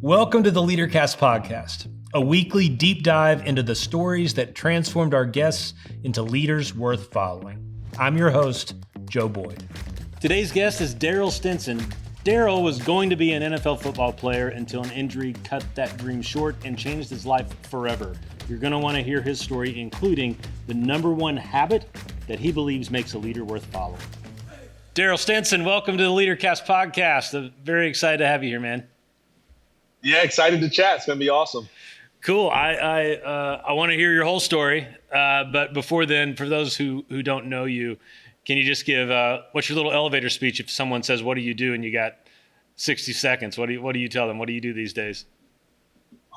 Welcome to the LeaderCast podcast, a weekly deep dive into the stories that transformed our guests into leaders worth following. I'm your host, Joe Boyd. Today's guest is Darryll Stinson. Darryll was going to be an NFL football player until an injury cut that dream short and changed his life forever. You're going to want to hear his story, including the number one habit that he believes makes a leader worth following. Darryll Stinson, welcome to the LeaderCast podcast. I'm very excited to have you here, man. Yeah, excited to chat. It's going to be awesome. Cool. I want to hear your whole story. But before then, for those who don't know you, can you just give what's your little elevator speech if someone says, "What do you do?" and you got 60 seconds? What do you tell them? What do you do these days?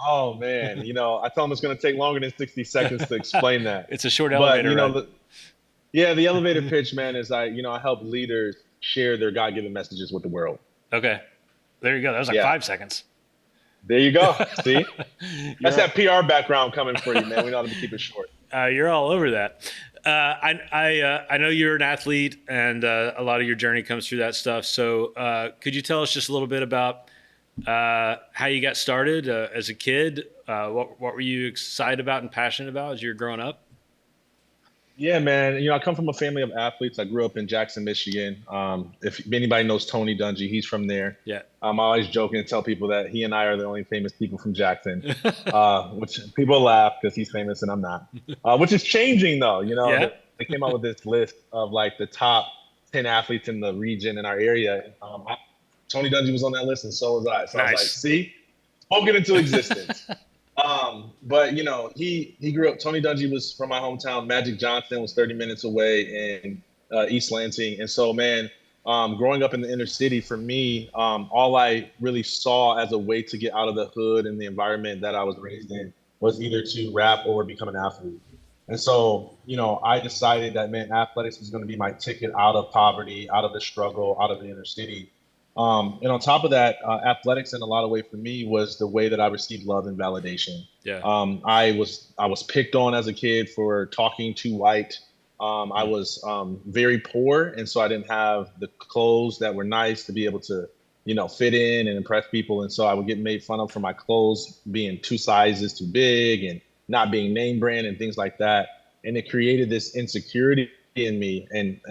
Oh man, I tell them it's going to take longer than 60 seconds to explain that. It's a short elevator. The elevator pitch, man, is I help leaders share their God-given messages with the world. Okay, there you go. That was like 5 seconds. There you go. See, that's that PR background coming for you, man. We know how to keep it short. You're all over that. I know you're an athlete, and a lot of your journey comes through that stuff. So could you tell us just a little bit about how you got started as a kid? What were you excited about and passionate about as you were growing up? Yeah, man. I come from a family of athletes. I grew up in Jackson, Michigan. If anybody knows Tony Dungy, he's from there. Yeah. I'm always joking and tell people that he and I are the only famous people from Jackson, which people laugh because he's famous and I'm not, which is changing though. They came out with this list of like the top 10 athletes in the region in our area. Tony Dungy was on that list and so was I. So nice. I was like, see, spoken into existence. But he grew up. Tony Dungy was from my hometown. Magic Johnson was 30 minutes away in East Lansing. And so, man, growing up in the inner city, for me, all I really saw as a way to get out of the hood and the environment that I was raised in was either to rap or become an athlete. And so, I decided that, man, athletics was going to be my ticket out of poverty, out of the struggle, out of the inner city. And on top of that, athletics in a lot of ways for me was the way that I received love and validation. Yeah. I was picked on as a kid for talking too white. I was very poor, and so I didn't have the clothes that were nice to be able to, fit in and impress people. And so I would get made fun of for my clothes being 2 sizes too big and not being name brand and things like that. And it created this insecurity in me and,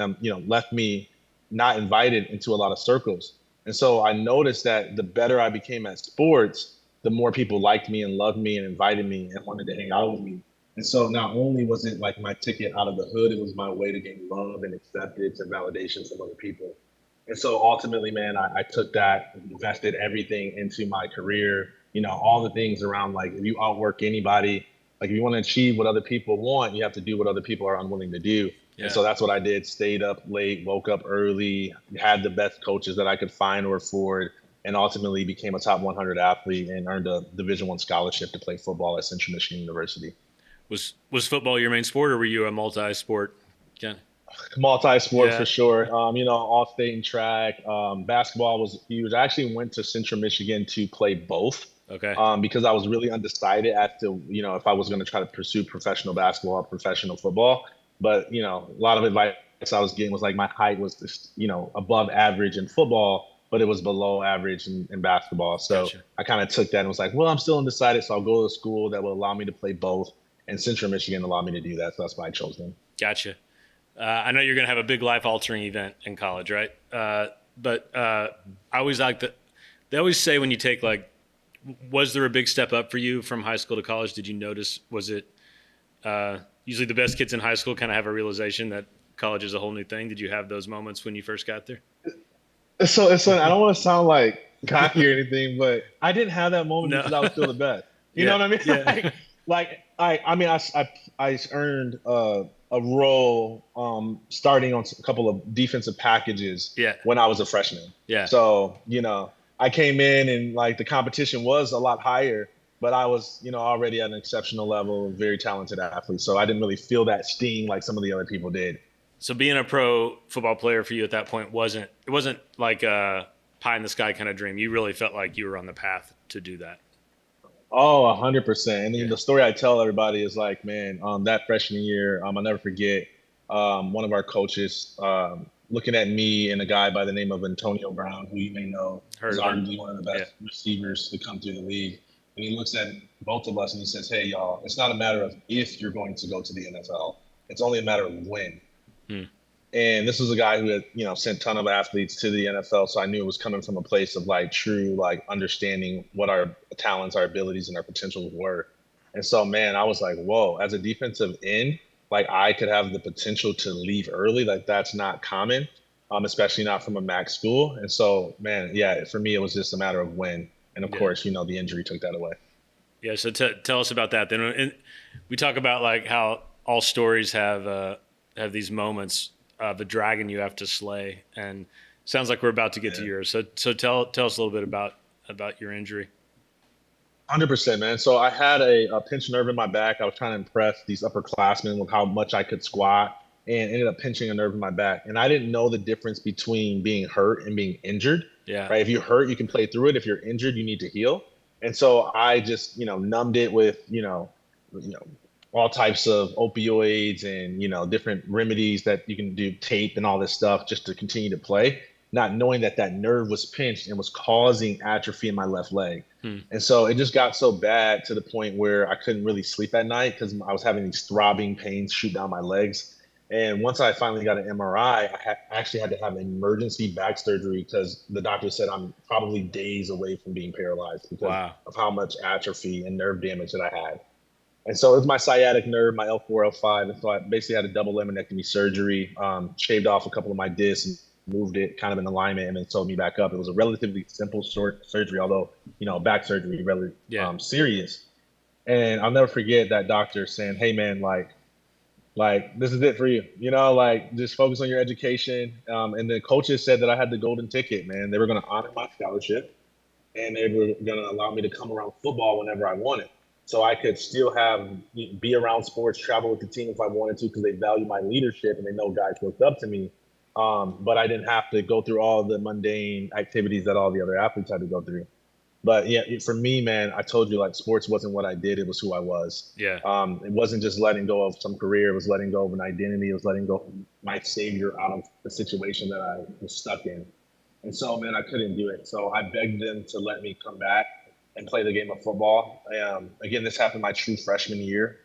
left me not invited into a lot of circles. And so I noticed that the better I became at sports, the more people liked me and loved me and invited me and wanted to hang out with me. And so not only was it like my ticket out of the hood, it was my way to gain love and acceptance and validation from other people. And so ultimately, man, I took that, invested everything into my career, all the things around, like, if you outwork anybody, like if you want to achieve what other people want, you have to do what other people are unwilling to do. Yeah. And so that's what I did. Stayed up late, woke up early, had the best coaches that I could find or afford, and ultimately became a top 100 athlete and earned a Division I scholarship to play football at Central Michigan University. Was football your main sport, or were you a multi-sport? Yeah. Multi-sport for sure. All state and track. Basketball was huge. I actually went to Central Michigan to play both. Okay. Because I was really undecided as to, if I was going to try to pursue professional basketball or professional football. But, a lot of advice I was getting was like my height was just, above average in football, but it was below average in basketball. So gotcha. I kind of took that and was like, well, I'm still undecided. So I'll go to a school that will allow me to play both. And Central Michigan allowed me to do that. So that's why I chose them. Gotcha. I know you're going to have a big life-altering event in college, right? But I always like that. They always say when you take, like, was there a big step up for you from high school to college? Did you notice, was it usually the best kids in high school kind of have a realization that college is a whole new thing? Did you have those moments when you first got there? So I don't want to sound like cocky or anything, but I didn't have that moment because I was still the best. You know what I mean? Yeah. I earned a role starting on a couple of defensive packages when I was a freshman. Yeah. So, I came in and like the competition was a lot higher, but I was, already at an exceptional level, very talented athlete. So I didn't really feel that sting like some of the other people did. So being a pro football player for you at that point wasn't like a pie in the sky kind of dream. You really felt like you were on the path to do that. Oh, 100%. And then the story I tell everybody is like, man, that freshman year, I'll never forget. One of our coaches looking at me and a guy by the name of Antonio Brown, who you may know is arguably one of the best receivers to come through the league. And he looks at both of us and he says, "Hey, y'all, it's not a matter of if you're going to go to the NFL. It's only a matter of when." And this was a guy who had, sent a ton of athletes to the NFL. So I knew it was coming from a place of like true, like understanding what our talents, our abilities, and our potentials were. And so, man, I was like, whoa, as a defensive end, like I could have the potential to leave early. Like that's not common, especially not from a MAC school. And so, man, yeah, for me, it was just a matter of when. And of course, the injury took that away. Yeah. So tell us about that then. And we talk about like how all stories have these moments of a dragon you have to slay, and sounds like we're about to get to yours. So tell us a little bit about your injury. 100%, man. So I had a pinched nerve in my back. I was trying to impress these upperclassmen with how much I could squat, and ended up pinching a nerve in my back. And I didn't know the difference between being hurt and being injured. Yeah. Right. If you're hurt, you can play through it. If you're injured, you need to heal. And so I just, numbed it with, all types of opioids and, different remedies that you can do, tape and all this stuff just to continue to play, not knowing that nerve was pinched and was causing atrophy in my left leg. And so it just got so bad to the point where I couldn't really sleep at night because I was having these throbbing pains shoot down my legs. And once I finally got an MRI, I actually had to have an emergency back surgery because the doctor said I'm probably days away from being paralyzed because of how much atrophy and nerve damage that I had. And so it was my sciatic nerve, my L4, L5. And so I basically had a double laminectomy surgery, shaved off a couple of my discs and moved it kind of in alignment and then sewed me back up. It was a relatively simple short surgery, although, back surgery, really serious. And I'll never forget that doctor saying, "Hey, man, like this is it for you, just focus on your education." And the coaches said that I had the golden ticket, man. They were going to honor my scholarship and they were going to allow me to come around football whenever I wanted. So I could still be around sports, travel with the team if I wanted to, because they value my leadership and they know guys looked up to me. But I didn't have to go through all the mundane activities that all the other athletes had to go through. But yeah, for me, man, I told you, like, sports wasn't what I did. It was who I was. Yeah. It wasn't just letting go of some career. It was letting go of an identity. It was letting go of my savior out of the situation that I was stuck in. And so, man, I couldn't do it. So I begged them to let me come back and play the game of football. Again, this happened my true freshman year.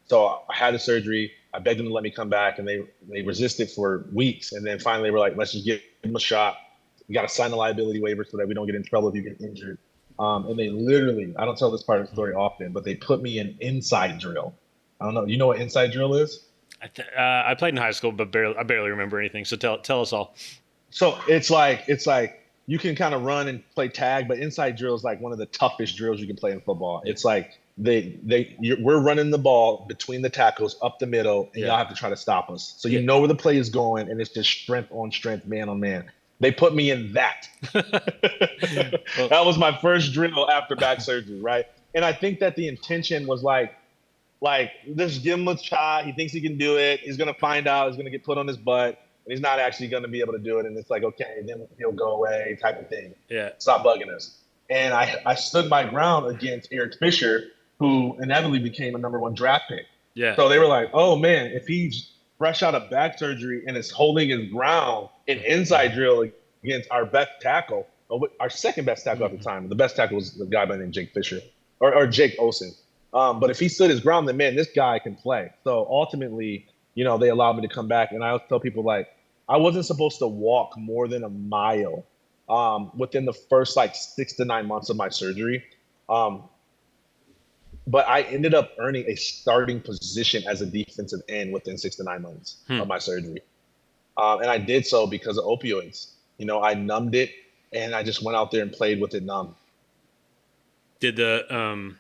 So I had the surgery. I begged them to let me come back, and they resisted for weeks. And then finally they were like, "Let's just give them a shot. You got to sign a liability waiver so that we don't get in trouble if you get injured." And they literally, I don't tell this part of the story often, but they put me in inside drill. I don't know. You know what inside drill is? I played in high school, but I barely remember anything. So tell us all. So it's like you can kind of run and play tag, but inside drill is like one of the toughest drills you can play in football. It's like we're running the ball between the tackles up the middle, and y'all have to try to stop us. So you know where the play is going, and it's just strength on strength, man on man. They put me in that. That was my first drill after back surgery, right? And I think that the intention was like, just give him a shot. He thinks he can do it. He's going to find out. He's going to get put on his butt. And he's not actually going to be able to do it. And it's like, okay, then he'll go away type of thing. Yeah. Stop bugging us. And I stood my ground against Eric Fisher, who inevitably became a #1 draft pick. Yeah. So they were like, oh, man, if he's fresh out of back surgery and is holding his ground in inside drill against our best tackle, our second best tackle at the time. The best tackle was the guy by the name of Jake Fisher or Jake Olsen. But if he stood his ground, then, man, this guy can play. So ultimately, they allowed me to come back. And I always tell people, like, I wasn't supposed to walk more than a mile within the first, 6 to 9 months of my surgery. But I ended up earning a starting position as a defensive end within 6 to 9 months of my surgery. And I did so because of opioids. I numbed it, and I just went out there and played with it numb. Did the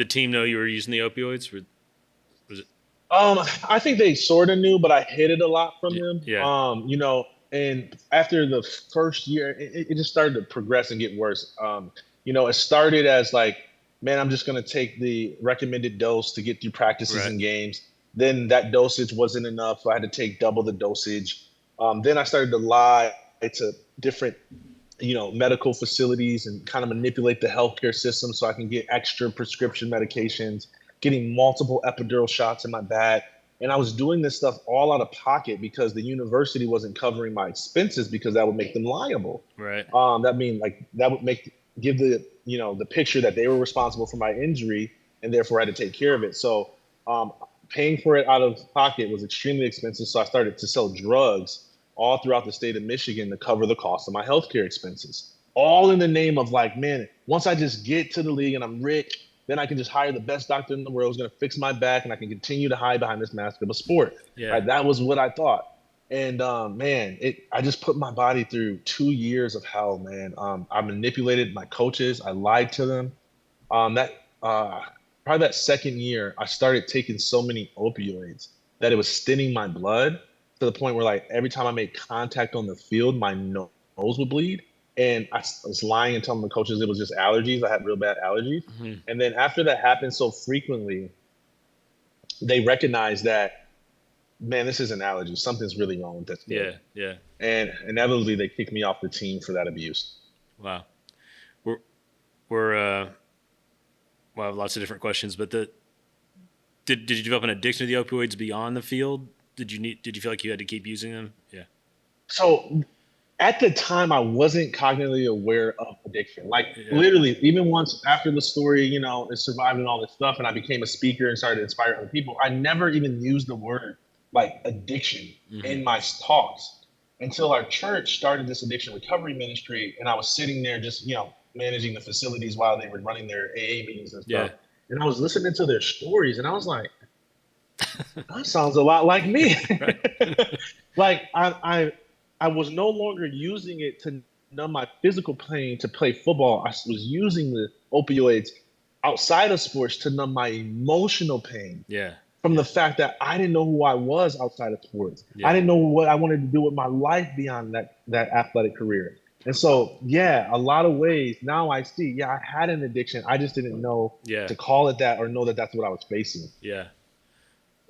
team know you were using the opioids? Was it? I think they sort of knew, but I hid it a lot from them. Yeah. And after the first year, it just started to progress and get worse. It started as like, man, I'm just going to take the recommended dose to get through practices and games. Then that dosage wasn't enough, so I had to take double the dosage. Then I started to lie to different, medical facilities and kind of manipulate the healthcare system so I can get extra prescription medications, getting multiple epidural shots in my back, And I was doing this stuff all out of pocket because the university wasn't covering my expenses because that would make them liable. Right. That would give the picture that they were responsible for my injury and therefore I had to take care of it. So paying for it out of pocket was extremely expensive. So I started to sell drugs all throughout the state of Michigan to cover the cost of my healthcare expenses. All in the name of like, man, once I just get to the league and I'm rich, then I can just hire the best doctor in the world who's going to fix my back and I can continue to hide behind this mask of a sport. Yeah. Right? That was what I thought. And I just put my body through 2 years of hell, man. I manipulated my coaches. I lied to them. Probably that second year, I started taking so many opioids that it was thinning my blood to the point where like every time I made contact on the field, my nose would bleed. And I was lying and telling the coaches it was just allergies. I had real bad allergies. Mm-hmm. And then after that happened so frequently, they recognized that, man, this isn't allergies. Something's really wrong with this. Yeah, yeah. And inevitably, they kicked me off the team for that abuse. Wow. We're well, I have lots of different questions, but did you develop an addiction to the opioids beyond the field? Did you feel like you had to keep using them? Yeah. So at the time, I wasn't cognitively aware of addiction. Like literally, even once after the story, it survived and all this stuff, and I became a speaker and started to inspire other people, I never even used the word like addiction in my talks until our church started this addiction recovery ministry, and I was sitting there just, managing the facilities while they were running their AA meetings and stuff. Yeah. And I was listening to their stories, and I was like, that sounds a lot like me. Like I was no longer using it to numb my physical pain to play football. I was using the opioids outside of sports to numb my emotional pain. Yeah. From the fact that I didn't know who I was outside of sports. Yeah. I didn't know what I wanted to do with my life beyond that athletic career. And so, a lot of ways now I see, I had an addiction. I just didn't know to call it that or know that that's what I was facing. Yeah,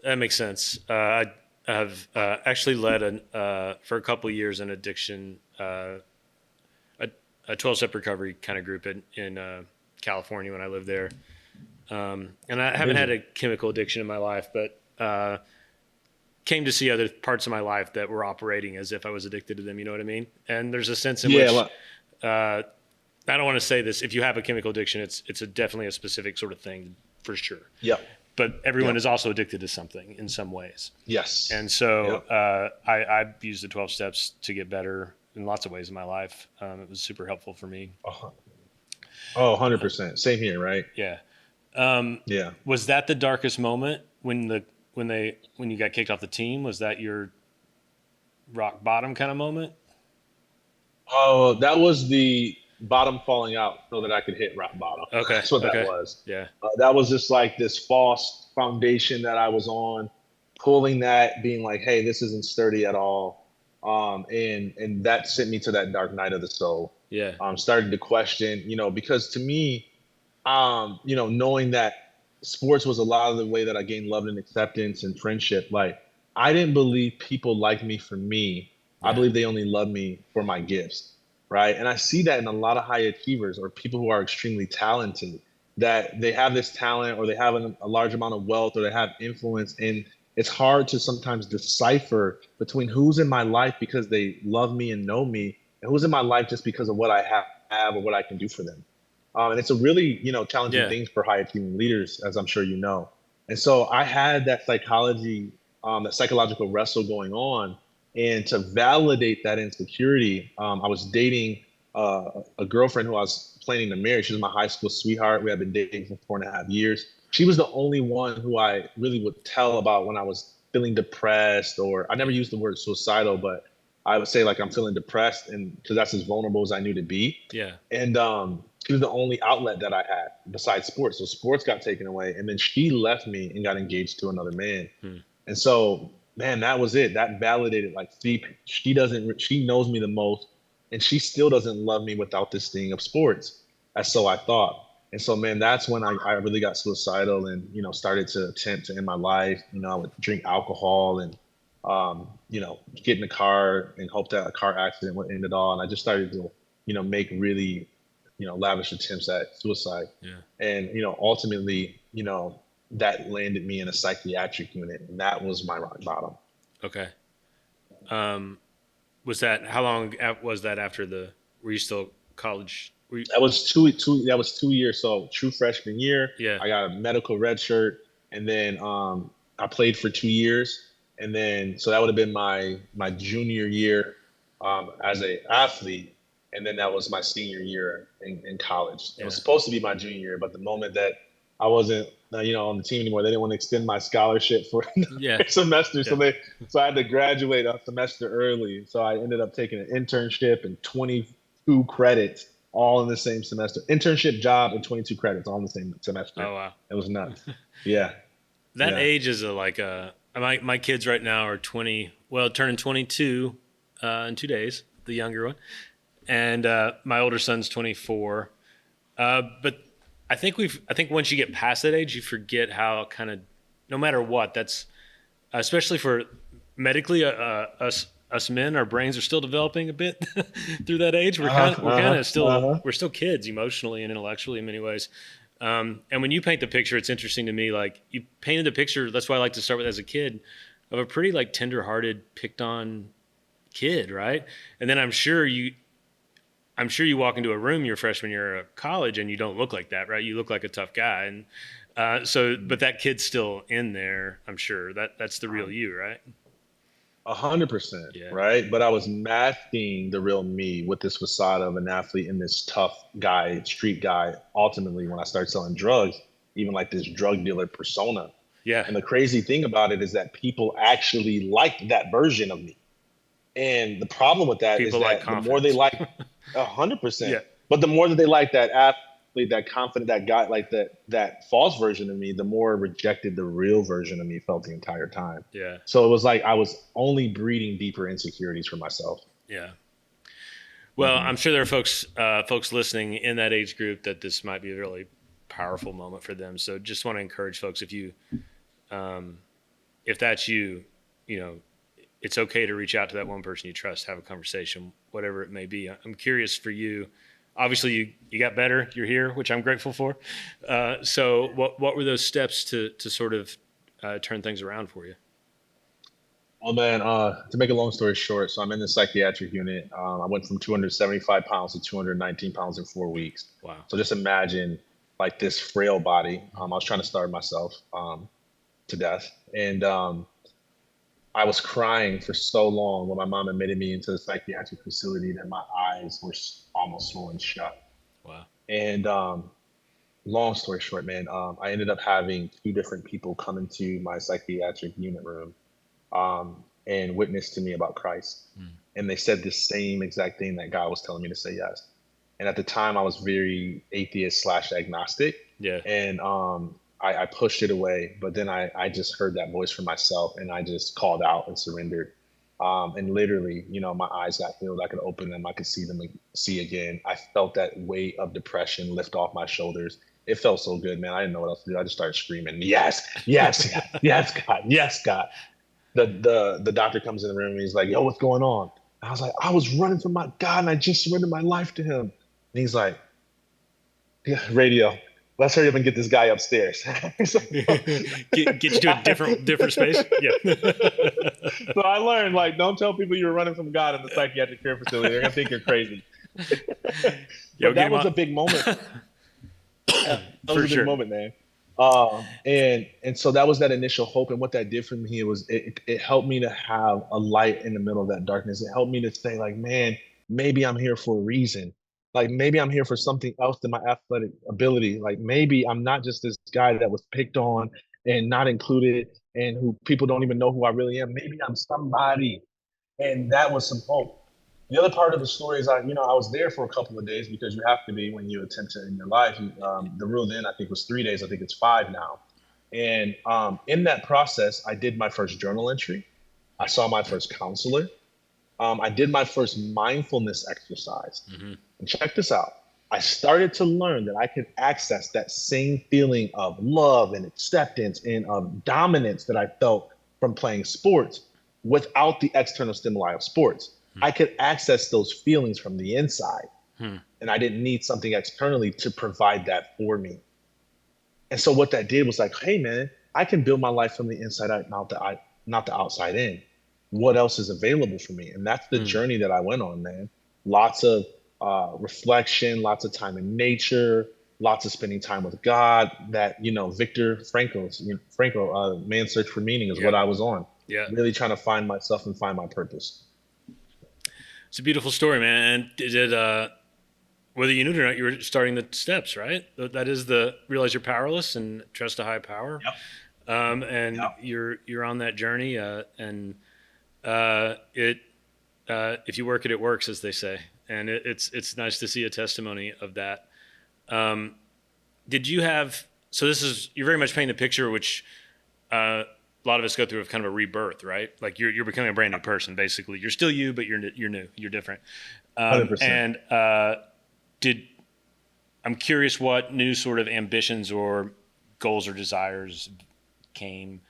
that makes sense. I have actually led for a couple of years an addiction, a 12-step recovery kind of group in California when I lived there. And I haven't had a chemical addiction in my life, but came to see other parts of my life that were operating as if I was addicted to them. You know what I mean? And there's a sense in which I don't want to say this. If you have a chemical addiction, it's definitely a specific sort of thing for sure. Yeah. But everyone is also addicted to something in some ways. Yes. And so I used the 12 steps to get better in lots of ways in my life. It was super helpful for me. 100%. Same here, right? Yeah. Was that the darkest moment when you got kicked off the team? Was that your rock bottom kind of moment? Oh, that was the bottom falling out so that I could hit rock bottom. Okay. That's what that was. Yeah. That was just like this false foundation that I was on, pulling that, being like, hey, this isn't sturdy at all. And that sent me to that dark night of the soul. Yeah. Started to question, because to me, knowing that sports was a lot of the way that I gained love and acceptance and friendship. Like, I didn't believe people liked me for me. I believe they only love me for my gifts, right? And I see that in a lot of high achievers or people who are extremely talented, that they have this talent or they have a large amount of wealth or they have influence. And it's hard to sometimes decipher between who's in my life because they love me and know me and who's in my life just because of what I have or what I can do for them. And it's a really, challenging thing for high achieving leaders, as I'm sure you know. And so I had that psychological wrestle going on. And to validate that insecurity, I was dating a girlfriend who I was planning to marry. She was my high school sweetheart. We had been dating for 4.5 years. She was the only one who I really would tell about when I was feeling depressed, or I never used the word suicidal, but I would say like I'm feeling depressed, and because that's as vulnerable as I knew to be. Yeah. And she was the only outlet that I had besides sports. So sports got taken away, and then she left me and got engaged to another man. And so, man, that was it. That validated, like, she knows me the most, and she still doesn't love me without this thing of sports. As so I thought. And so, man, that's when I really got suicidal and, started to attempt to end my life. I would drink alcohol and, get in a car and hope that a car accident would end it all. And I just started to, make really, lavish attempts at suicide. Yeah. And, ultimately, that landed me in a psychiatric unit, and that was my rock bottom. Okay. How long was that after were you still college? That was that was 2 years. So true freshman year, Yeah. I got a medical red shirt, and then I played for 2 years, and then so that would have been my junior year as a athlete, and then that was my senior year in college. It was supposed to be my junior year, but the moment that I wasn't on the team anymore, they didn't want to extend my scholarship for semester, so I had to graduate a semester early. So I ended up taking an internship and 22 credits all in the same semester. Internship, job, and 22 credits all in the same semester. Oh wow, it was nuts. Yeah, that age is my kids right now are 20. Well, turning 22 in 2 days. The younger one, and my older son's 24. But I think once you get past that age, you forget how kind of, no matter what, that's especially for medically, us men, our brains are still developing a bit through that age. We're still kids emotionally and intellectually in many ways. And when you paint the picture, it's interesting to me. Like, you painted the picture. That's why I like to start with as a kid, of a pretty like tender-hearted, picked on kid, right? And then I'm sure you walk into a room your freshman year of college and you don't look like that, right? You look like a tough guy. And but that kid's still in there, I'm sure. That's the real you, right? 100%, right? But I was masking the real me with this facade of an athlete and this tough guy, street guy. Ultimately, when I started selling drugs, even like this drug dealer persona. Yeah. And the crazy thing about it is that people actually liked that version of me. And the problem with that is that the more they like 100%, but the more that they like that athlete, that confident, that guy, like that false version of me, the more rejected the real version of me felt the entire time. Yeah. So it was like I was only breeding deeper insecurities for myself. Yeah. Well, I'm sure there are folks listening in that age group that this might be a really powerful moment for them. So just want to encourage folks, if that's you, it's okay to reach out to that one person you trust, have a conversation, whatever it may be. I'm curious for you. Obviously, you got better. You're here, which I'm grateful for. So what were those steps to sort of turn things around for you? Well, man, to make a long story short, so I'm in the psychiatric unit. I went from 275 pounds to 219 pounds in 4 weeks. Wow. So just imagine like this frail body. I was trying to starve myself to death. And I was crying for so long when my mom admitted me into the psychiatric facility that my eyes were almost swollen shut. Wow. And long story short, man, I ended up having 2 different people come into my psychiatric unit room and witness to me about Christ. And they said the same exact thing that God was telling me to say yes. And at the time I was very atheist / agnostic. Yeah. And I pushed it away, but then I just heard that voice for myself and I just called out and surrendered. And literally, my eyes got healed. I could open them. I could see again. I felt that weight of depression lift off my shoulders. It felt so good, man. I didn't know what else to do. I just started screaming, yes, yes, yes, God, yes, God. The doctor comes in the room and he's like, yo, what's going on? And I was like, I was running from my God and I just surrendered my life to him. And he's like, yeah, radio. Let's hurry up and get this guy upstairs. Get you to a different space. Yeah. So I learned, like, don't tell people you're running from God in the psychiatric care facility. They're gonna think you're crazy. That was a big moment. That was a big moment, man. And so that was that initial hope. And what that did for me, it helped me to have a light in the middle of that darkness. It helped me to say, like, man, maybe I'm here for a reason. Like, maybe I'm here for something else than my athletic ability. Like, maybe I'm not just this guy that was picked on and not included and who people don't even know who I really am. Maybe I'm somebody. And that was some hope. The other part of the story is I was there for a couple of days because you have to be when you attempt it in your life. The rule then, I think, was 3 days. I think it's 5 now. And in that process, I did my first journal entry. I saw my first counselor. I did my first mindfulness exercise. Mm-hmm. And check this out. I started to learn that I could access that same feeling of love and acceptance and of dominance that I felt from playing sports without the external stimuli of sports. I could access those feelings from the inside. And I didn't need something externally to provide that for me. And so what that did was like, hey man, I can build my life from the inside out, not the outside in. What else is available for me? And that's the Mm. journey that I went on, man. Lots of reflection, lots of time in nature, lots of spending time with God. That Viktor Frankl's Man's Search for Meaning is Yeah. what I was on. Yeah. Really trying to find myself and find my purpose. It's a beautiful story, man. And did whether you knew it or not, you were starting the steps, right? That is the realize you're powerless and trust a high power. Yep. And Yep. you're on that journey, and it if you work it, it works, as they say. And it's nice to see a testimony of that. Did you have so this is you're very much painting the picture, which a lot of us go through of kind of a rebirth, right? Like you're becoming a brand new person, basically. You're still you, but you're new, you're different. 100%. And I'm curious what new sort of ambitions or goals or desires came.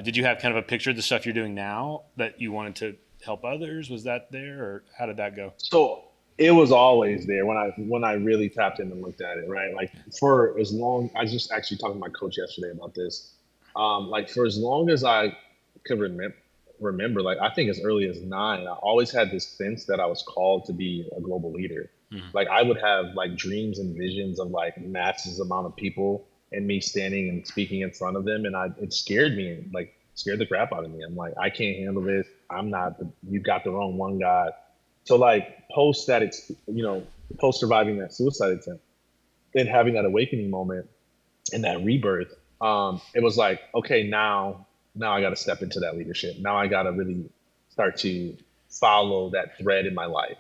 Did you have kind of a picture of the stuff you're doing now that you wanted to help others? Was that there, or how did that go? So it was always there when I really tapped in and looked at it, right? Like for as long, I was just actually talking to my coach yesterday about this. Like for as long as I could remember, like I think as early as 9, I always had this sense that I was called to be a global leader. Mm-hmm. Like I would have like dreams and visions of like masses amount of people and me standing and speaking in front of them, and it scared me, like scared the crap out of me. I'm like, I can't handle this. I'm not. You got the wrong one, God. So like post surviving that suicide attempt, then having that awakening moment and that rebirth, it was like, okay, now I got to step into that leadership. Now I got to really start to follow that thread in my life.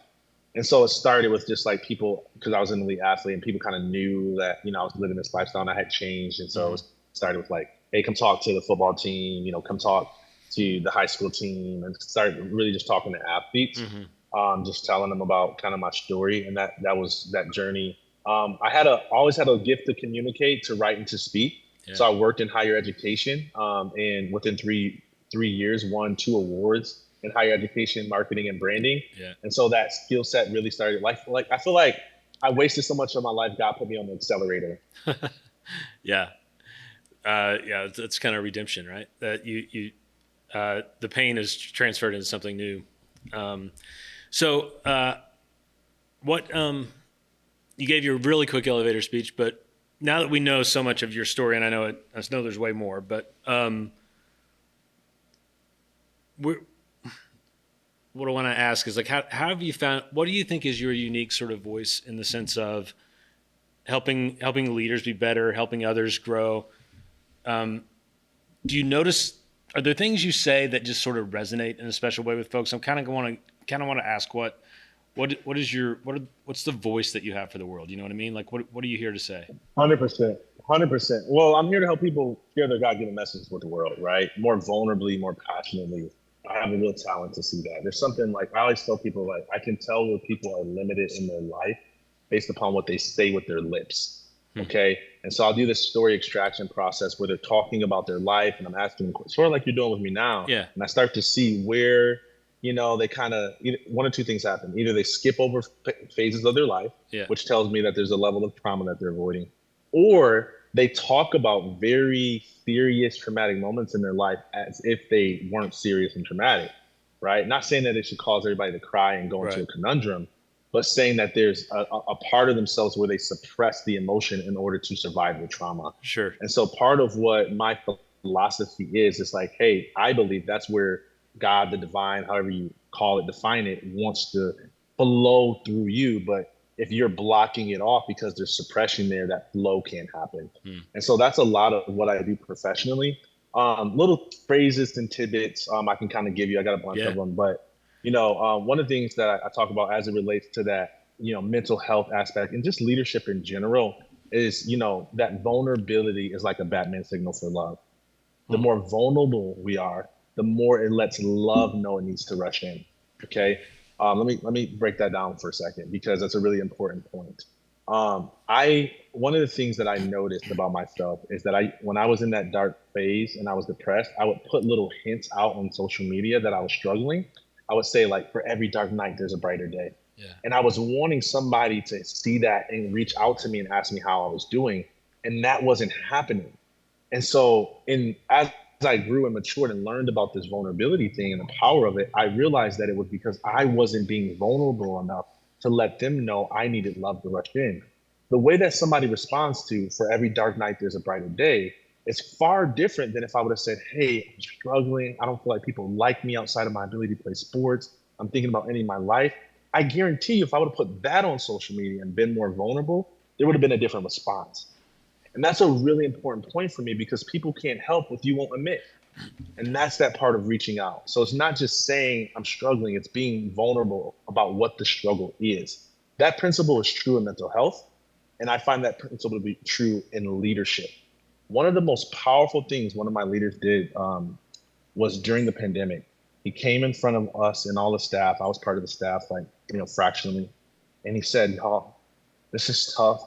And so it started with just like people, because I was an elite athlete and people kind of knew that, I was living this lifestyle and I had changed. And so Mm-hmm. it started with like, hey, come talk to the football team, come talk to the high school team, and started really just talking to athletes, Mm-hmm. just telling them about kind of my story. And that was that journey. Always had a gift to communicate, to write and to speak. Yeah. So I worked in higher education, and within three years, won 2 awards in higher education, marketing and branding. Yeah. And so that skill set really started. Like I feel like I wasted so much of my life. God put me on the accelerator. Yeah. Yeah. That's kind of redemption, right? That the pain is transferred into something new. So you gave your really quick elevator speech, but now that we know so much of your story, and I know there's way more, but what I want to ask is like, how have you found, what do you think is your unique sort of voice in the sense of helping leaders be better, helping others grow? Do you notice, are there things you say that just sort of resonate in a special way with folks? I'm kind of want to ask what's the voice that you have for the world? You know what I mean? Like, what are you here to say? 100%. 100%. Well, I'm here to help people share their God-given message with the world, right? More vulnerably, more passionately. I have a real talent to see that. There's something like I always tell people, like I can tell where people are limited in their life based upon what they say with their lips. Okay. And so I'll do this story extraction process where they're talking about their life and I'm asking them, sort of like you're doing with me now. Yeah. And I start to see where, they kind of, one or two things happen. Either they skip over phases of their life, Yeah. which tells me that there's a level of trauma that they're avoiding, or they talk about very serious traumatic moments in their life as if they weren't serious and traumatic, right? Not saying that it should cause everybody to cry and go into a conundrum, but saying that there's a part of themselves where they suppress the emotion in order to survive the trauma. Sure. And so part of what my philosophy is like, hey, I believe that's where God, the divine, however you call it, define it, wants to flow through you. But if you're blocking it off because there's suppression there, that flow can't happen. And so that's a lot of what I do professionally. Little phrases and tidbits I can kind of give you. I got a bunch of them, but one of the things that I talk about as it relates to that, mental health aspect and just leadership in general is, that vulnerability is like a Batman signal for love. The more vulnerable we are, the more it lets love know it needs to rush in. Okay. Let me break that down for a second because that's a really important point. One of the things that I noticed about myself is that when I was in that dark phase and I was depressed, I would put little hints out on social media that I was struggling. I would say like, for every dark night, there's a brighter day. Yeah. And I was wanting somebody to see that and reach out to me and ask me how I was doing. And that wasn't happening. And so as I grew and matured and learned about this vulnerability thing and the power of it, I realized that it was because I wasn't being vulnerable enough to let them know I needed love to rush in. The way that somebody responds to for every dark night, there's a brighter day is far different than if I would have said, hey, I'm struggling. I don't feel like people like me outside of my ability to play sports. I'm thinking about ending my life. I guarantee you, if I would have put that on social media and been more vulnerable, there would have been a different response. And that's a really important point for me because people can't help what you won't admit. And that's that part of reaching out. So it's not just saying I'm struggling, it's being vulnerable about what the struggle is. That principle is true in mental health. And I find that principle to be true in leadership. One of the most powerful things one of my leaders did was during the pandemic. He came in front of us and all the staff. I was part of the staff, fractionally. And he said, y'all, this is tough.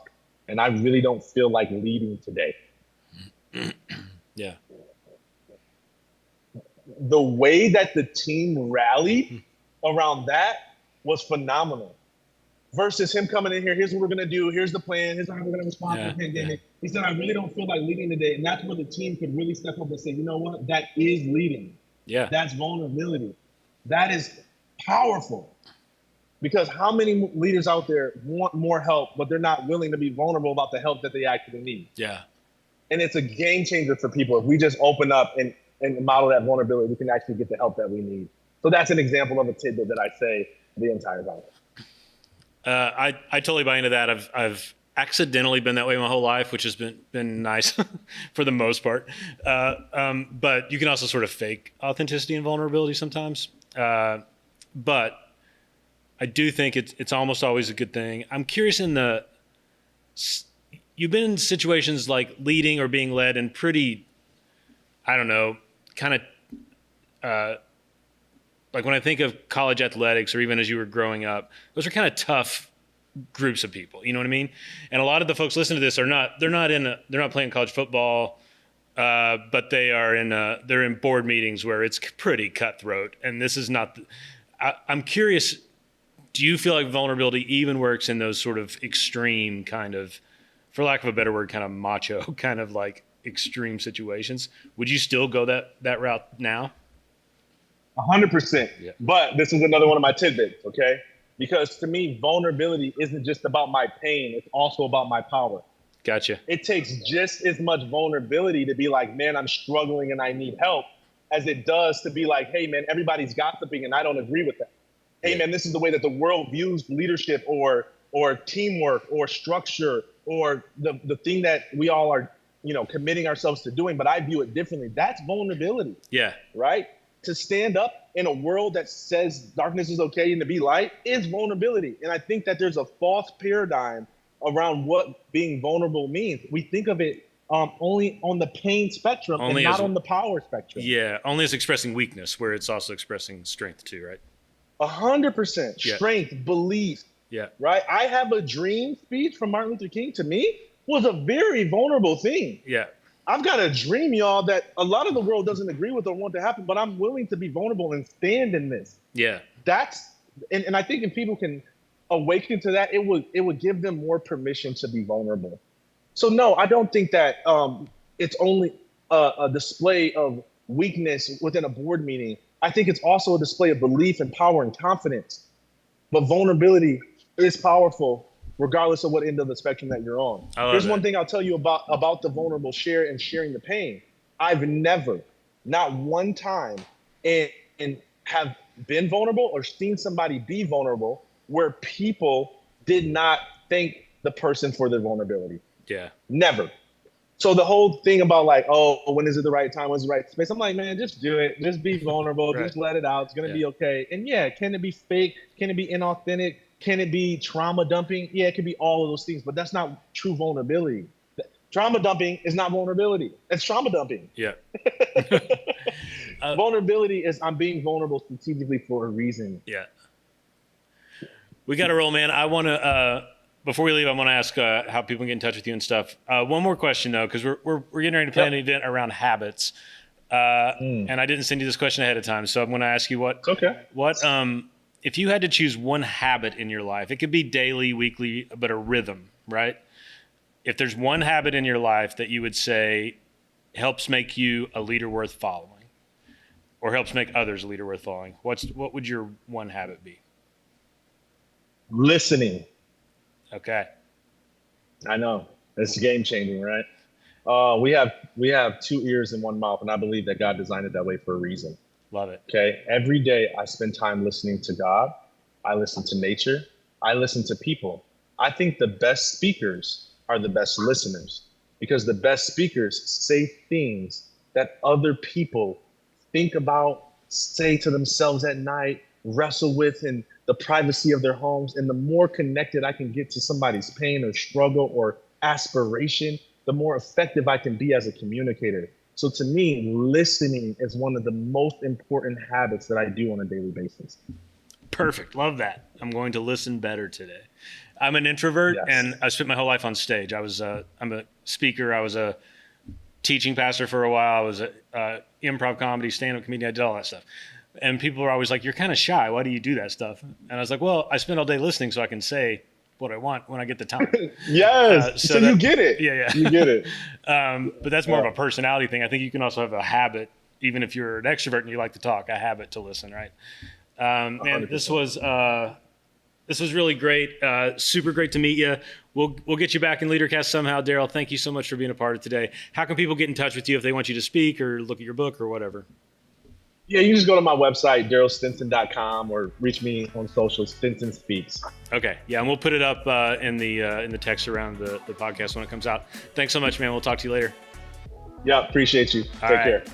And I really don't feel like leading today. Yeah. The way that the team rallied around that was phenomenal. Versus him coming in here, here's what we're going to do. Here's the plan. Here's how we're going to respond to the pandemic. Yeah. He said, I really don't feel like leading today. And that's where the team could really step up and say, you know what? That is leading. Yeah. That's vulnerability. That is powerful. Because how many leaders out there want more help, but they're not willing to be vulnerable about the help that they actually need? Yeah. And it's a game changer for people. If we just open up and model that vulnerability, we can actually get the help that we need. So that's an example of a tidbit that I say the entire time. I totally buy into that. I've accidentally been that way my whole life, which has been nice for the most part. But you can also sort of fake authenticity and vulnerability sometimes. But I do think it's almost always a good thing. I'm curious you've been in situations like leading or being led in pretty, I don't know, kind of, like when I think of college athletics or even as you were growing up, those are kind of tough groups of people, you know what I mean? And a lot of the folks listening to this they're not playing college football, but they're in board meetings where it's pretty cutthroat. And this is not, I'm curious, do you feel like vulnerability even works in those sort of extreme kind of, for lack of a better word, kind of macho kind of like extreme situations? Would you still go that route now? 100%. Yeah. But this is another one of my tidbits, okay? Because to me, vulnerability isn't just about my pain. It's also about my power. Gotcha. It takes just as much vulnerability to be like, man, I'm struggling and I need help, as it does to be like, hey, man, everybody's gossiping and I don't agree with that. Hey, man, this is the way that the world views leadership or teamwork or structure or the thing that we all are, committing ourselves to doing. But I view it differently. That's vulnerability. Yeah. Right? To stand up in a world that says darkness is okay and to be light is vulnerability. And I think that there's a false paradigm around what being vulnerable means. We think of it only on the pain spectrum and not on the power spectrum. Yeah, only as expressing weakness, where it's also expressing strength too, right? 100%. Strength, belief. Yeah. Right? I Have a Dream speech from Martin Luther King, to me, was a very vulnerable thing. Yeah. I've got a dream, y'all, that a lot of the world doesn't agree with or want to happen, but I'm willing to be vulnerable and stand in this. Yeah. And I think if people can awaken to that, it would give them more permission to be vulnerable. So no, I don't think that it's only a display of weakness within a board meeting. I think it's also a display of belief and power and confidence. But vulnerability is powerful regardless of what end of the spectrum that you're on. Here's one thing I'll tell you about the vulnerable share and sharing the pain. I've never, not one time, and have been vulnerable or seen somebody be vulnerable where people did not thank the person for their vulnerability. Yeah. Never. So the whole thing about like, oh, when is it the right time? When's the right space? I'm like, man, just do it. Just be vulnerable. Right. Just let it out. It's going to be okay. And yeah, can it be fake? Can it be inauthentic? Can it be trauma dumping? Yeah, it can be all of those things, but that's not true vulnerability. Trauma dumping is not vulnerability. It's trauma dumping. Yeah. Vulnerability is I'm being vulnerable strategically for a reason. Yeah. We got to roll, man. I want to, before we leave, I want to ask how people can get in touch with you and stuff. One more question though, because we're getting ready to plan an event around habits. And I didn't send you this question ahead of time. So I'm going to ask you what if you had to choose one habit in your life, it could be daily, weekly, but a rhythm, right? if there's one habit in your life that you would say helps make you a leader worth following, or helps make others a leader worth following, what would your one habit be? Listening. Okay. I know it's game changing, right? We have two ears and one mouth, and I believe that God designed it that way for a reason. Love it. Okay. Every day I spend time listening to God. I listen to nature. I listen to people. I think the best speakers are the best listeners, because the best speakers say things that other people think about, say to themselves at night, wrestle with in the privacy of their homes. And the more connected I can get to somebody's pain or struggle or aspiration, the more effective I can be as a communicator. So to me, listening is one of the most important habits that I do on a daily basis. Perfect. Love that. I'm going to listen better today. I'm an introvert, Yes. and I spent my whole life on stage. I'm a speaker. I was a teaching pastor for a while. I was a improv comedy, stand-up comedian. I did all that stuff. And people were always like, "You're kind of shy. Why do you do that stuff?" And I was like, "Well, I spend all day listening so I can say what I want when I get the time." Yes. So you get it. Yeah. You get it. But that's more of a personality thing. I think you can also have a habit, even if you're an extrovert and you like to talk, a habit to listen, right? And this was really great. Super great to meet you. We'll get you back in LeaderCast somehow, Darryll. Thank you so much for being a part of today. How can people get in touch with you if they want you to speak or look at your book or whatever? Yeah, you can just go to my website, DarryllStinson.com, or reach me on social, Stinson Speaks. Okay. Yeah, and we'll put it up in the text around the podcast when it comes out. Thanks so much, man. We'll talk to you later. Yeah, appreciate you. Take care.